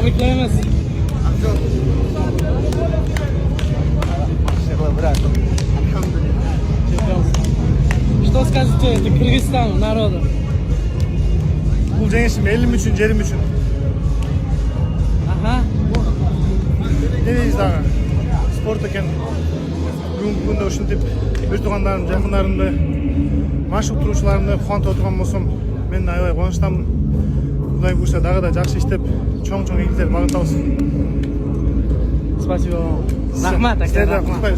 Tebriklaymiz. Что скажете, это Кыргызстану, народу? Бұл жеңішім елім үшін, жерім үшін. Ага. Не дейсіз дағы? Спорт екен. Бүгінгі күнде ушинтип өз туғандарым, жақындарымды, машык турушыларымды кубантып отурган болсом, мен аябай кубанычтамын. Кудай буюрса дагы да жакшы иштеп, чоң-чоң ийгиликтерди багыттабыз. Спасибо вам. Рахмат, Сіздерді құттықтаймыз.